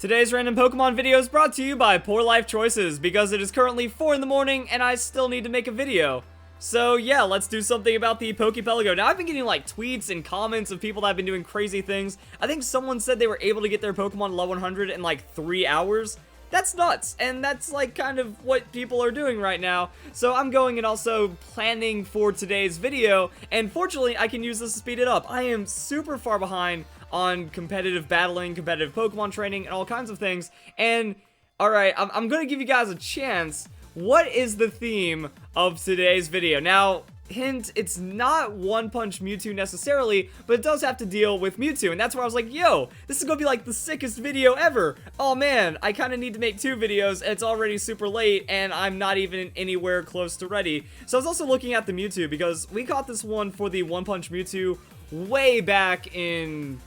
Today's random Pokemon video is brought to you by Poor Life Choices because it is currently 4 in the morning and I still need to make a video. So yeah, let's do something about the Poke Pelago. Now I've been getting like tweets and comments of people that have been doing crazy things. I think someone said they were able to get their Pokemon level 100 in like 3 hours. That's nuts, and that's like kind of what people are doing right now. So I'm going and also planning for today's video, and fortunately I can use this to speed it up. I am super far behind on competitive battling, competitive Pokemon training, and all kinds of things. And alright, I'm gonna give you guys a chance. What is the theme of today's video? Now, hint, it's not One Punch Mewtwo necessarily, but it does have to deal with Mewtwo, and that's where I was like, yo, this is gonna be like the sickest video ever. Oh man, I kind of need to make 2 videos, and it's already super late, and I'm not even anywhere close to ready. So I was also looking at the Mewtwo, because we caught this one for the One Punch Mewtwo way back in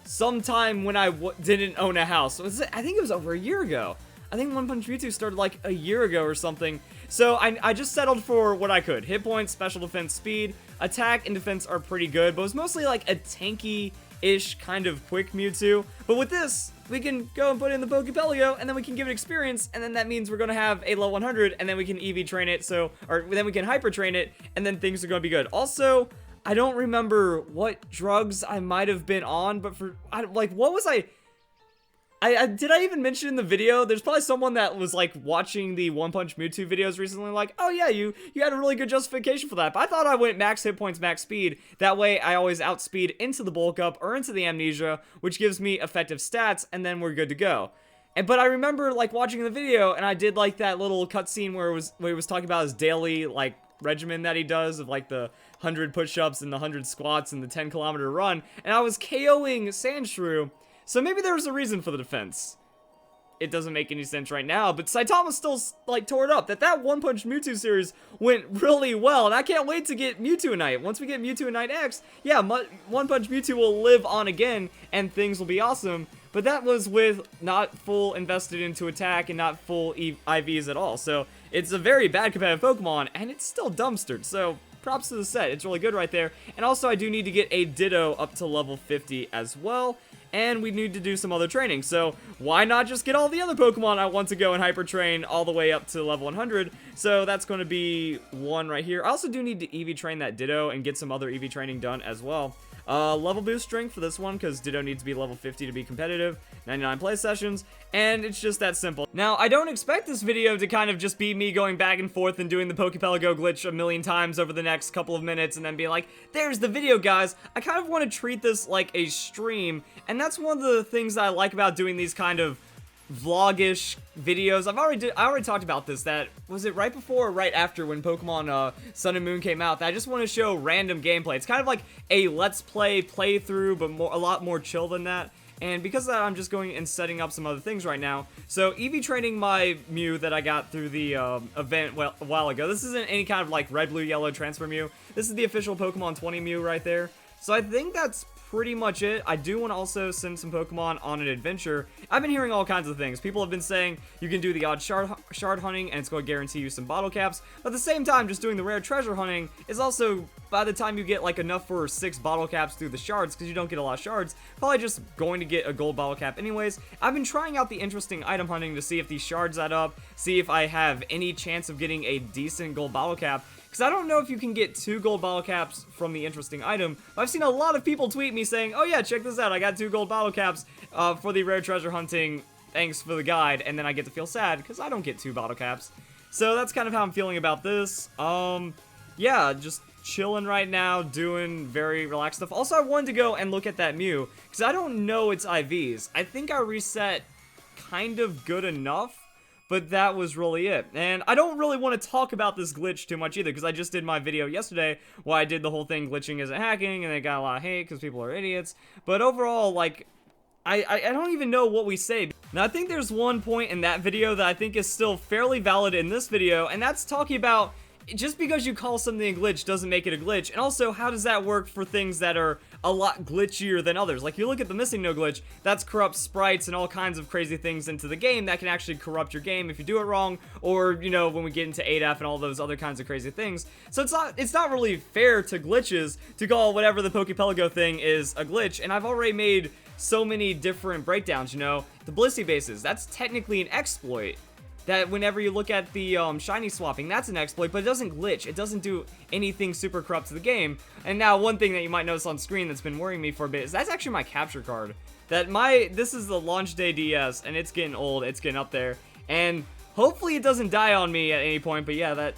sometime when I didn't own a house. I think it was over a year ago. I think One Punch Mewtwo started like a year ago or something. So I just settled for what I could. Hit points, special defense, speed, attack, and defense are pretty good, but it's mostly like a tanky-ish kind of quick Mewtwo. But with this, we can go and put it in the Poke Pelago, and then we can give it experience, and then that means we're going to have a level 100, and then we can EV train it, or then we can hyper train it, and then things are going to be good. Also, I don't remember what drugs I might have been on, but what was I did I even mention in the video? There's probably someone that was like watching the One Punch Mewtwo videos recently like, oh yeah, you had a really good justification for that. But I thought I went max hit points, max speed. That way I always outspeed into the bulk up or into the amnesia, which gives me effective stats, and then we're good to go. But I remember like watching the video, and I did like that little cutscene where he was talking about his daily like regimen that he does of like the 100 push-ups and the 100 squats and the 10-kilometer run, and I was KOing Sandshrew. So maybe there was a reason for the defense. It doesn't make any sense right now, but Saitama still, like, tore it up. That One Punch Mewtwo series went really well, and I can't wait to get Mewtwo Unite. Once we get Mewtwo Unite X, yeah, One Punch Mewtwo will live on again, and things will be awesome. But that was with not full invested into attack and not full IVs at all. So it's a very bad competitive Pokemon, and it's still dumpstered, so props to the set. It's really good right there. And also, I do need to get a Ditto up to level 50 as well. And we need to do some other training. So why not just get all the other Pokemon I want to go and hyper train all the way up to level 100? So that's going to be one right here. I also do need to EV train that Ditto and get some other EV training done as well. Level boost strength for this one because Ditto needs to be level 50 to be competitive, 99 play sessions, and it's just that simple. Now, I don't expect this video to kind of just be me going back and forth and doing the Poke Pelago glitch a million times over the next couple of minutes and then being like, there's the video, guys. I kind of want to treat this like a stream, and that's one of the things that I like about doing these kind of vlog-ish videos. I already talked about this. That was it right before or right after when Pokemon Sun and Moon came out, that I just want to show random gameplay. It's kind of like a let's play playthrough, but a lot more chill than that. And because of that, I'm just going and setting up some other things right now. So EV training my Mew that I got through the event a while ago. This isn't any kind of like red, blue, yellow transfer Mew. This is the official Pokemon 20 Mew right there. So I think that's pretty much it. I do want to also send some Pokemon on an adventure. I've been hearing all kinds of things. People have been saying you can do the odd shard hunting and it's going to guarantee you some bottle caps. But at the same time, just doing the rare treasure hunting is also, by the time you get like enough for 6 bottle caps through the shards, because you don't get a lot of shards, probably just going to get a gold bottle cap anyways. I've been trying out the interesting item hunting to see if these shards add up, see if I have any chance of getting a decent gold bottle cap. Because I don't know if you can get 2 gold bottle caps from the interesting item. I've seen a lot of people tweet me saying, oh yeah, check this out, I got 2 gold bottle caps for the rare treasure hunting, thanks for the guide, and then I get to feel sad because I don't get 2 bottle caps. So that's kind of how I'm feeling about this. Yeah, just chilling right now, doing very relaxed stuff. Also, I wanted to go and look at that Mew, because I don't know its IVs. I think I reset kind of good enough, but that was really it. And I don't really want to talk about this glitch too much either, because I just did my video yesterday where I did the whole thing glitching isn't hacking, and it got a lot of hate because people are idiots. But overall, like, I don't even know what we say. Now, I think there's one point in that video that I think is still fairly valid in this video, and that's talking about just because you call something a glitch doesn't make it a glitch. And also, how does that work for things that are a lot glitchier than others? Like, you look at the Missing No glitch, that's corrupt sprites and all kinds of crazy things into the game that can actually corrupt your game if you do it wrong, or, you know, when we get into ADAF and all those other kinds of crazy things. So it's not really fair to glitches to call whatever the Poke Pelago thing is a glitch, and I've already made so many different breakdowns, you know. The Blissey bases, that's technically an exploit. That whenever you look at the shiny swapping, that's an exploit, but it doesn't glitch. It doesn't do anything super corrupt to the game. And now one thing that you might notice on screen that's been worrying me for a bit is that's actually my capture card. This is the launch day DS, and it's getting old, it's getting up there. And hopefully it doesn't die on me at any point, but yeah,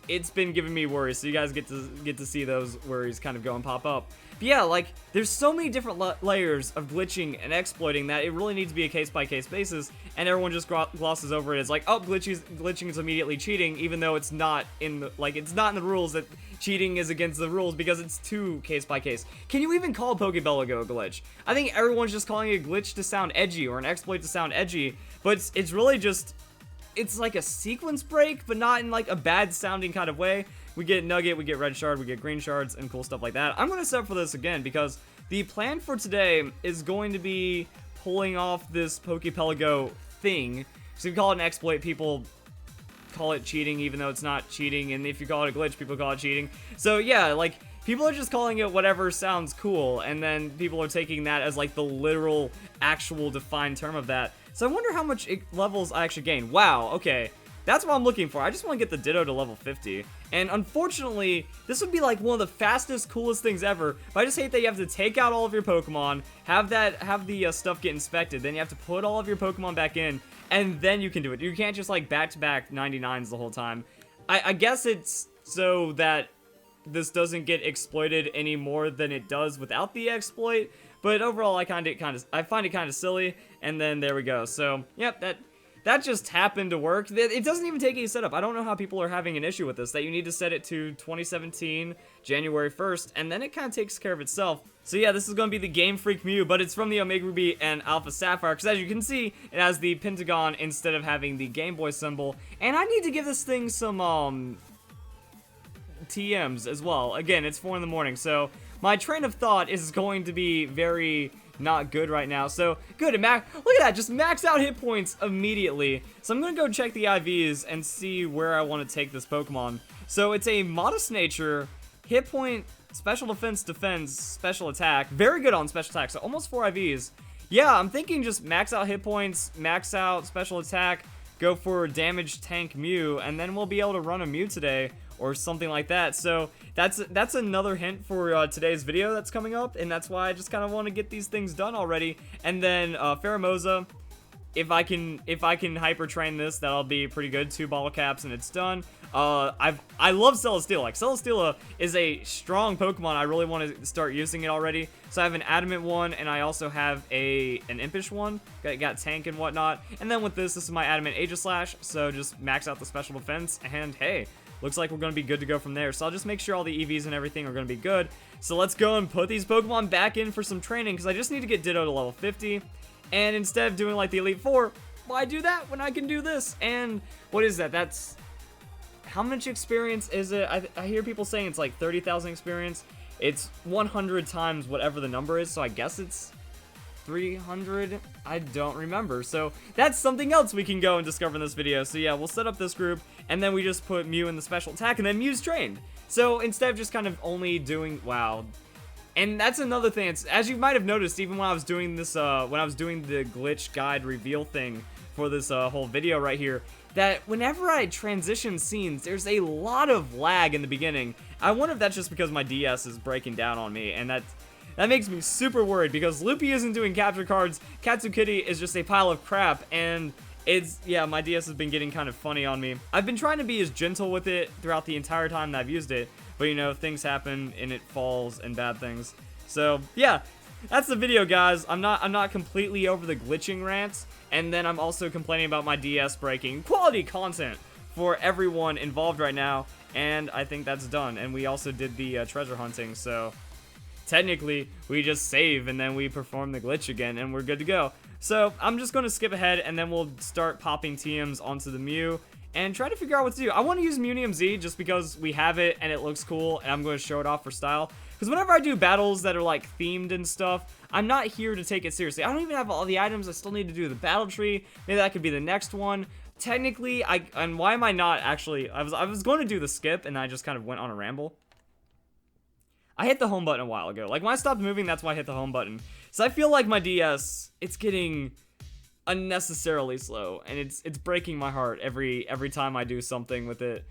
it's been giving me worries, so you guys get to see those worries kind of go and pop up. But yeah, like, there's so many different layers of glitching and exploiting that it really needs to be a case-by-case basis, and everyone just glosses over it as like, oh, glitching is immediately cheating, even though it's not in the, it's not in the rules that cheating is against the rules because it's too case-by-case. Can you even call Poke Pelago a glitch? I think everyone's just calling it a glitch to sound edgy, or an exploit to sound edgy, but it's really just, it's like a sequence break, but not in like a bad sounding kind of way. We get Nugget, we get Red Shard, we get Green Shards, and cool stuff like that. I'm going to set up for this again because the plan for today is going to be pulling off this Poke Pelago thing. So if you call it an exploit, people call it cheating even though it's not cheating, and if you call it a glitch, people call it cheating. So yeah, like, people are just calling it whatever sounds cool, and then people are taking that as like the literal, actual defined term of that. So I wonder how much levels I actually gain. Wow, okay. That's what I'm looking for. I just want to get the Ditto to level 50. And unfortunately, this would be like one of the fastest, coolest things ever. But I just hate that you have to take out all of your Pokemon, have the stuff get inspected, then you have to put all of your Pokemon back in, and then you can do it. You can't just like back-to-back 99s the whole time. I guess it's so that this doesn't get exploited any more than it does without the exploit. But overall, I find it kind of silly. And then there we go. So, yep, that just happened to work. It doesn't even take any setup. I don't know how people are having an issue with this, that you need to set it to 2017, January 1st, and then it kind of takes care of itself. So yeah, this is going to be the Game Freak Mew, but it's from the Omega Ruby and Alpha Sapphire, because as you can see, it has the pentagon instead of having the Game Boy symbol. And I need to give this thing some, TMs as well. Again, it's 4 in the morning, so my train of thought is going to be very not good right now. So good, look at that, just max out hit points immediately. So I'm gonna go check the IVs and see where I want to take this Pokemon. So it's a modest nature, hit point, special defense, special attack. Very good on special attack, so almost 4 IVs. Yeah, I'm thinking just max out hit points, max out special attack, go for damage tank Mew, and then we'll be able to run a Mew today, or something like that. So that's another hint for today's video that's coming up, and that's why I just kind of want to get these things done already. And then Pheromosa, if I can hyper train this, that'll be pretty good. 2 bottle caps and it's done. I love Celesteela. Like, Celesteela is a strong Pokemon. I really want to start using it already. So I have an Adamant one, and I also have an Impish one. Got Tank and whatnot. And then with this is my Adamant Aegislash. So just max out the special defense, and hey, looks like we're going to be good to go from there. So I'll just make sure all the EVs and everything are going to be good. So let's go and put these Pokemon back in for some training, because I just need to get Ditto to level 50. And instead of doing like the Elite Four, why do that when I can do this? And what is that? That's... how much experience is it? I hear people saying it's like 30,000 experience. It's 100 times whatever the number is, so I guess it's 300? I don't remember. So that's something else we can go and discover in this video. So yeah, we'll set up this group, and then we just put Mew in the special attack, and then Mew's trained. So instead of just kind of only doing... wow. And that's another thing. It's, as you might have noticed, even when I was doing this, when I was doing the glitch guide reveal thing for this whole video right here, that whenever I transition scenes, there's a lot of lag in the beginning. I wonder if that's just because my DS is breaking down on me, and that makes me super worried, because Loopy isn't doing capture cards, Katsukitty is just a pile of crap, and it's, yeah, my DS has been getting kind of funny on me. I've been trying to be as gentle with it throughout the entire time that I've used it, but you know, things happen, and it falls, and bad things. So, yeah, that's the video, guys. I'm not completely over the glitching rants, and then I'm also complaining about my DS breaking. Quality content for everyone involved right now, and I think that's done. And we also did the treasure hunting, so technically we just save and then we perform the glitch again, and we're good to go. So I'm just going to skip ahead, and then we'll start popping TMs onto the Mew and try to figure out what to do. I want to use Munium Z just because we have it and it looks cool, and I'm going to show it off for style. Because whenever I do battles that are like themed and stuff, I'm not here to take it seriously. I don't even have all the items. I still need to do the battle tree. Maybe that could be the next one. Technically, and why am I not actually... I was going to do the skip, and I just kind of went on a ramble. I hit the home button a while ago. Like, when I stopped moving, that's why I hit the home button. So I feel like my DS, it's getting unnecessarily slow, and it's breaking my heart every time I do something with it.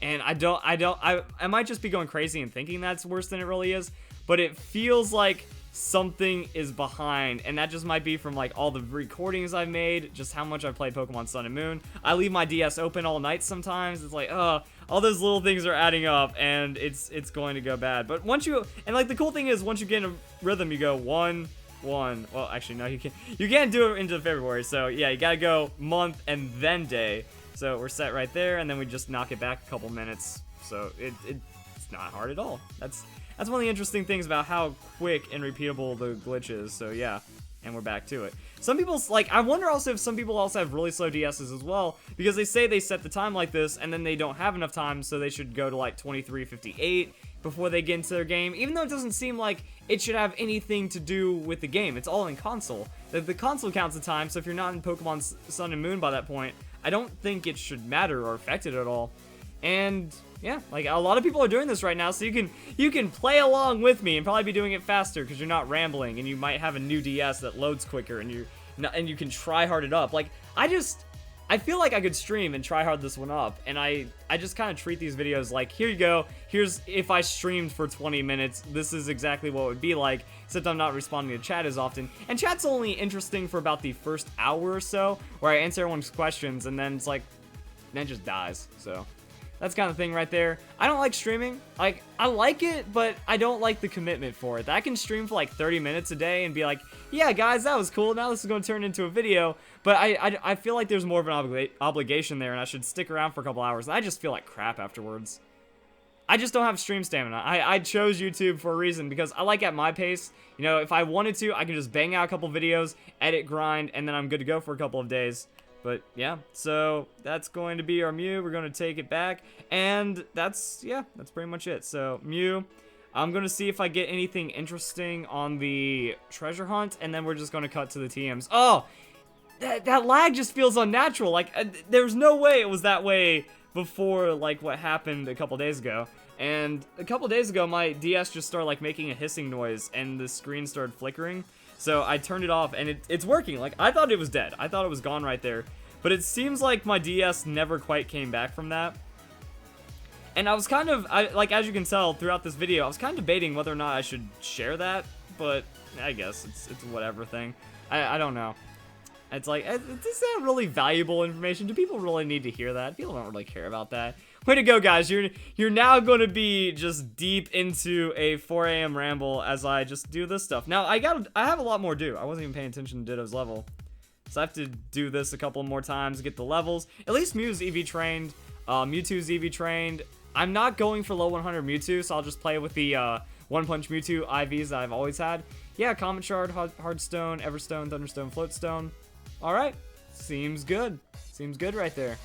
And I might just be going crazy and thinking that's worse than it really is, but it feels like something is behind, and that just might be from like all the recordings I've made, just how much I've played Pokemon Sun and Moon. I leave my DS open all night sometimes. It's like, all those little things are adding up, and it's going to go bad. But once you, and like the cool thing is, once you get in a rhythm, you go 1, 1. Well, actually, no, you can't do it into February. So yeah, you gotta go month and then day. So we're set right there, and then we just knock it back a couple minutes. So it's not hard at all. That's one of the interesting things about how quick and repeatable the glitch is. So yeah, and we're back to it. Some people's, like, I wonder also if some people also have really slow DSs as well, because they say they set the time like this, and then they don't have enough time, so they should go to like 23:58 before they get into their game, even though it doesn't seem like it should have anything to do with the game. It's all in console. The console counts the time, so if you're not in Pokemon Sun and Moon by that point, I don't think it should matter or affect it at all. And yeah, like a lot of people are doing this right now, so you can play along with me and probably be doing it faster because you're not rambling, and you might have a new DS that loads quicker, and you can try hard it up. Like I feel like I could stream and try hard this one up, and I just kind of treat these videos like, here you go, here's if I streamed for 20 minutes, this is exactly what it would be like, except I'm not responding to chat as often. And chat's only interesting for about the first hour or so, where I answer everyone's questions, and then it's like, then it just dies. So that's kind of thing right there. I don't like streaming. Like, I like it, but I don't like the commitment for it. I can stream for like 30 minutes a day and be like, yeah, guys, that was cool. Now this is going to turn into a video. But I feel like there's more of an obligation there, and I should stick around for a couple hours. And I just feel like crap afterwards. I just don't have stream stamina. I chose YouTube for a reason, because I like at my pace. You know, if I wanted to, I can just bang out a couple videos, edit, grind, and then I'm good to go for a couple of days. But yeah, so that's going to be our Mew. We're going to take it back, and that's pretty much it. So Mew, I'm going to see if I get anything interesting on the treasure hunt, and then we're just going to cut to the TMs. Oh, that lag just feels unnatural. Like, there's no way it was that way before, like, what happened a couple days ago. And a couple days ago, my DS just started, like, making a hissing noise, and the screen started flickering. So I turned it off, and it's working. Like, I thought it was dead. I thought it was gone right there. But it seems like my DS never quite came back from that. And I was kind of, like, as you can tell throughout this video, I was kind of debating whether or not I should share that. But I guess it's whatever thing. I don't know. It's like, is that really valuable information? Do people really need to hear that? People don't really care about that. Way to go, guys. You're now going to be just deep into a 4 a.m. ramble as I just do this stuff. Now, I have a lot more to do. I wasn't even paying attention to Ditto's level. So I have to do this a couple more times, get the levels. At least Mew's EV trained. Mewtwo's EV trained. I'm not going for low 100 Mewtwo, so I'll just play with the One Punch Mewtwo IVs that I've always had. Yeah, Comet Shard, Hardstone, Everstone, Thunderstone, Floatstone. Alright, seems good. Seems good right there.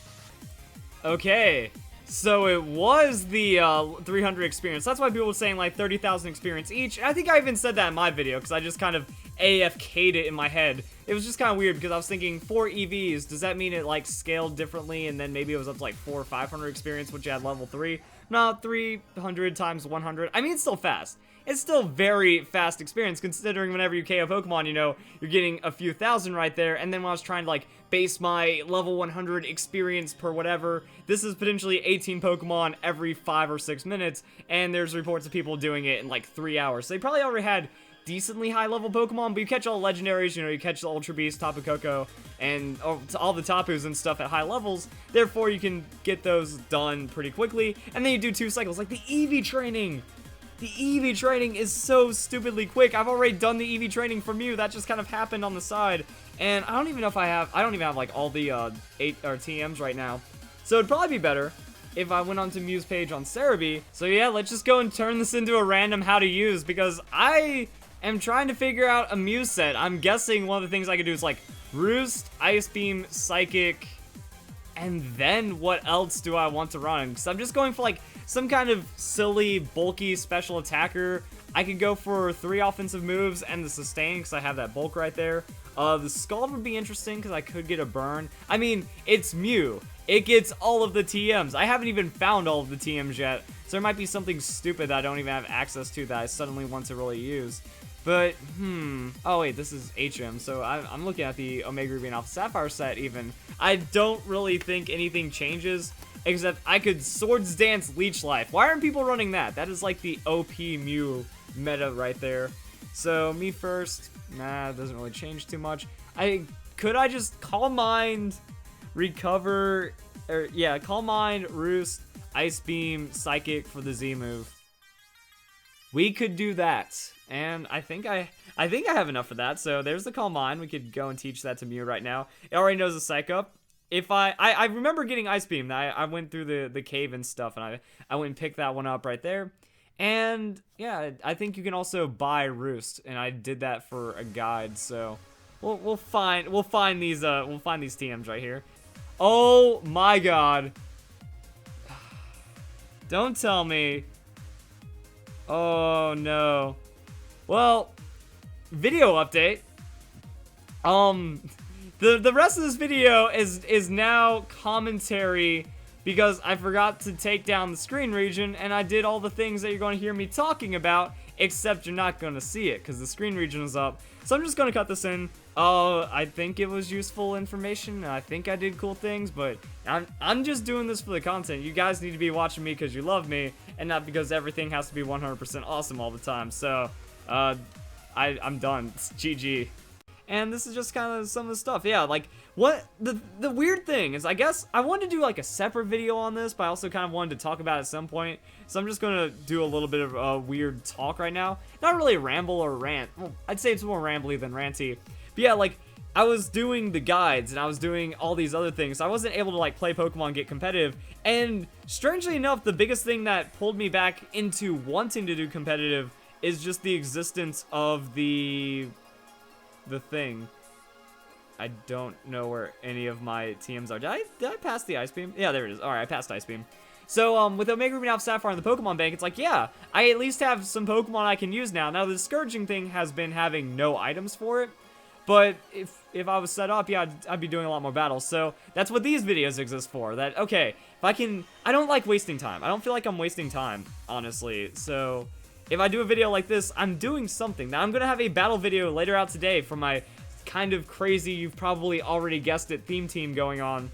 Okay, so it was the 300 experience. That's why people were saying like 30,000 experience each. I think I even said that in my video, because I just kind of AFK'd it in my head. It was just kind of weird, because I was thinking 4 EVs, does that mean it like scaled differently, and then maybe it was up to like 400 or 500 experience, which you had level 3? No, 300 times 100. I mean, it's still fast. It's still very fast experience, considering whenever you KO Pokemon, you know, you're getting a few thousand right there. And then when I was trying to, like, base my level 100 experience per whatever, this is potentially 18 Pokemon every 5 or 6 minutes. And there's reports of people doing it in, like, 3 hours. So they probably already had decently high-level Pokemon, but you catch all the legendaries, you know, you catch the Ultra Beast, Tapu Koko, and all the Tapus and stuff at high levels. Therefore, you can get those done pretty quickly. And then you do 2 cycles, like the EV training. The EV training is so stupidly quick. I've already done the EV training for Mew. That just kind of happened on the side. And I don't even know if I don't even have like all the 8 or TMs right now. So it'd probably be better if I went onto Mew's page on Cerebi. So yeah, let's just go and turn this into a random how to use, because I am trying to figure out a Mew set. I'm guessing one of the things I could do is like Roost, Ice Beam, Psychic, and then what else do I want to run? Because I'm just going for like some kind of silly, bulky special attacker. I could go for 3 offensive moves and the sustain, because I have that bulk right there. The Scald would be interesting, because I could get a burn. I mean, it's Mew. It gets all of the TMs. I haven't even found all of the TMs yet, so there might be something stupid that I don't even have access to that I suddenly want to really use. But, oh wait, this is HM, so I'm looking at the Omega Ruby and Alpha Sapphire set even. I don't really think anything changes, except I could Swords Dance Leech Life. Why aren't people running that? That is like the OP Mew meta right there. So, me first, nah, it doesn't really change too much. Could I just Calm Mind, Recover, or yeah, Calm Mind, Roost, Ice Beam, Psychic for the Z move. We could do that, and I think I have enough for that. So there's the Calm Mind. We could go and teach that to Mew right now. It already knows the Psych Up. If I remember getting Ice Beam. I went through the cave and stuff, and I went and picked that one up right there. And yeah, I think you can also buy Roost, and I did that for a guide. So we'll find these TMs right here. Oh my God! Don't tell me. Oh no. Well, video update. The rest of this video is now commentary because I forgot to take down the screen region and I did all the things that you're going to hear me talking about, except you're not going to see it because the screen region is up. So I'm just going to cut this in. I think it was useful information, and I think I did cool things, but I'm just doing this for the content. You guys need to be watching me because you love me, and not because everything has to be 100% awesome all the time. So, I'm done. It's GG. And this is just kind of some of the stuff. Yeah, like, what the weird thing is, I guess I wanted to do like a separate video on this, but I also kind of wanted to talk about it at some point. So I'm just gonna do a little bit of a weird talk right now. Not really a ramble or rant. Well, I'd say it's more rambly than ranty. But yeah, like, I was doing the guides and I was doing all these other things. So I wasn't able to like play Pokemon, get competitive. And strangely enough, the biggest thing that pulled me back into wanting to do competitive is just the existence of the thing. I don't know where any of my TMs are. Did I pass the Ice Beam? Yeah, there it is. Alright, I passed Ice Beam. So, with Omega Ruby and Alpha Sapphire in the Pokemon Bank, it's like, yeah, I at least have some Pokemon I can use now. Now, the Scourging thing has been having no items for it. But if I was set up, yeah, I'd be doing a lot more battles. So, that's what these videos exist for. That, okay, if I can... I don't like wasting time. I don't feel like I'm wasting time, honestly. So, if I do a video like this, I'm doing something. Now, I'm going to have a battle video later out today for my kind of crazy, you've probably already guessed it, theme team going on.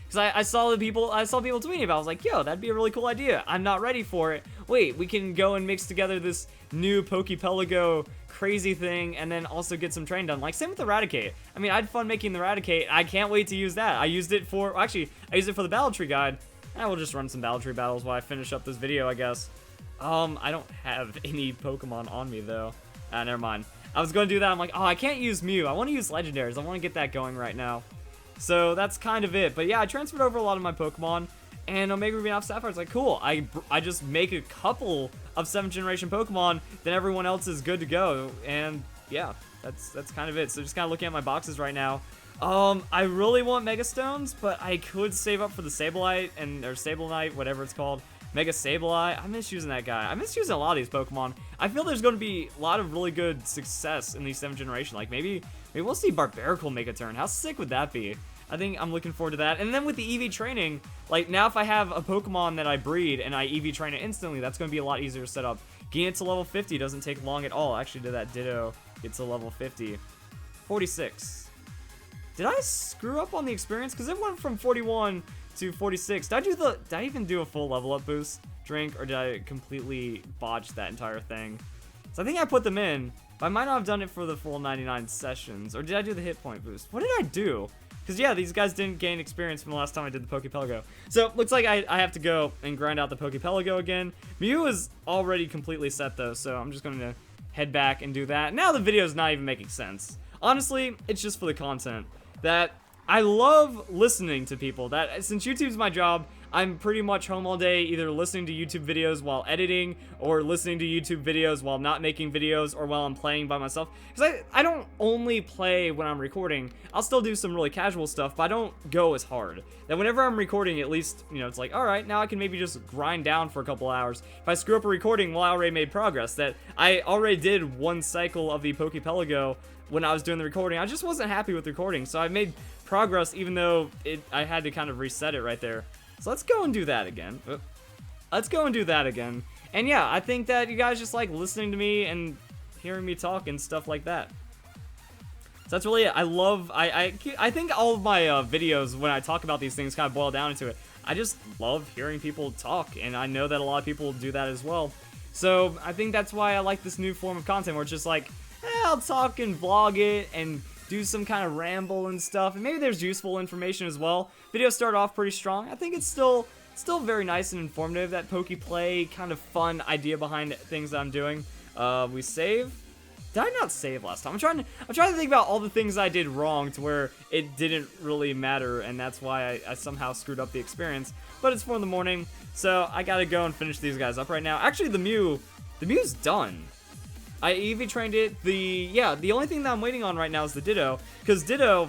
Because I saw people tweeting about it. I was like, yo, that'd be a really cool idea. I'm not ready for it. Wait, we can go and mix together this new Poke Pelago crazy thing and then also get some train done. Like, same with Eradicate. I mean, I had fun making the Eradicate. I can't wait to use that. I used it for, actually, I used it for the Battle Tree guide. I will just run some Battle Tree battles while I finish up this video, I guess. I don't have any Pokemon on me, though. Never mind. I was going to do that. I'm like, oh, I can't use Mew. I want to use Legendaries. I want to get that going right now. So that's kind of it. But yeah, I transferred over a lot of my Pokemon. And Omega Ruby and Alpha Sapphire is like, cool. I just make a couple of 7th generation Pokemon. Then everyone else is good to go. And yeah, that's kind of it. So just kind of looking at my boxes right now. I really want Mega Stones, but I could save up for the Sableye or Sableye, whatever it's called. Mega Sableye. I miss using that guy. I miss using a lot of these Pokemon. I feel there's going to be a lot of really good success in the 7th generation. Like, maybe we'll see Barbaracle make a turn. How sick would that be? I think I'm looking forward to that. And then with the EV training, like, now if I have a Pokemon that I breed and I EV train it instantly, that's going to be a lot easier to set up. Getting it to level 50 doesn't take long at all. Actually, did that Ditto get to level 50? 46. Did I screw up on the experience? Because it went from 41 to 46. Did I even do a full level up boost drink, or did I completely botch that entire thing? So I think I put them in, but I might not have done it for the full 99 sessions. Or did I do the hit point boost? What did I do? Because yeah, these guys didn't gain experience from the last time I did the Poke Pelago. So looks like I have to go and grind out the Poke Pelago again. Mew is already completely set though, so I'm just going to head back and do that. Now the video's not even making sense. Honestly, it's just for the content. That I love listening to people. That since YouTube's my job, I'm pretty much home all day either listening to YouTube videos while editing or listening to YouTube videos while not making videos or while I'm playing by myself. Because I don't only play when I'm recording. I'll still do some really casual stuff, but I don't go as hard. That whenever I'm recording, at least, you know, it's like, alright, now I can maybe just grind down for a couple hours. If I screw up a recording, well, I already made progress. That I already did one cycle of the Poke Pelago when I was doing the recording. I just wasn't happy with the recording, so I made progress even though I had to kind of reset it right there. So let's go and do that again. Let's go and do that again. And yeah, I think that you guys just like listening to me and hearing me talk and stuff like that. So that's really it. I think all of my videos, when I talk about these things, kind of boil down into it. I just love hearing people talk, and I know that a lot of people do that as well. So I think that's why I like this new form of content, where it's just like, I'll talk and vlog it and do some kind of ramble and stuff, and maybe there's useful information as well. Videos start off pretty strong. I think it's still very nice and informative, that Poke Play kind of fun idea behind things that I'm doing. We save. Did I not save last time? I'm trying to think about all the things I did wrong to where it didn't really matter, and that's why I somehow screwed up the experience. But it's 4 in the morning, so I gotta go and finish these guys up right now. Actually, the Mew's done. I EV trained it. The only thing that I'm waiting on right now is the Ditto, because Ditto,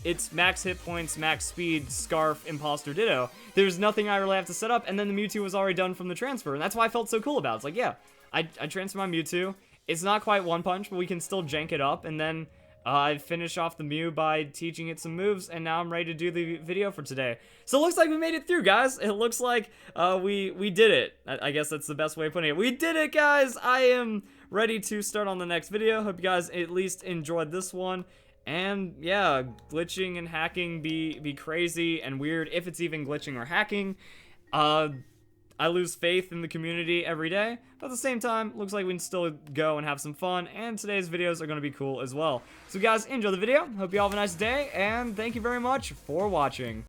it's max hit points, max speed, Scarf, Imposter, Ditto. There's nothing I really have to set up, and then the Mewtwo was already done from the transfer, and that's why I felt so cool about it. It's like, yeah, I transferred my Mewtwo. It's not quite One Punch, but we can still jank it up, and then I finish off the Mew by teaching it some moves, and now I'm ready to do the video for today. So it looks like we made it through, guys. It looks like we did it. I guess that's the best way of putting it. We did it, guys! I am ready to start on the next video. Hope you guys at least enjoyed this one. And yeah, glitching and hacking be crazy and weird, if it's even glitching or hacking. I lose faith in the community every day, but at the same time, looks like we can still go and have some fun, and today's videos are going to be cool as well. So guys, enjoy the video, hope you all have a nice day, and thank you very much for watching.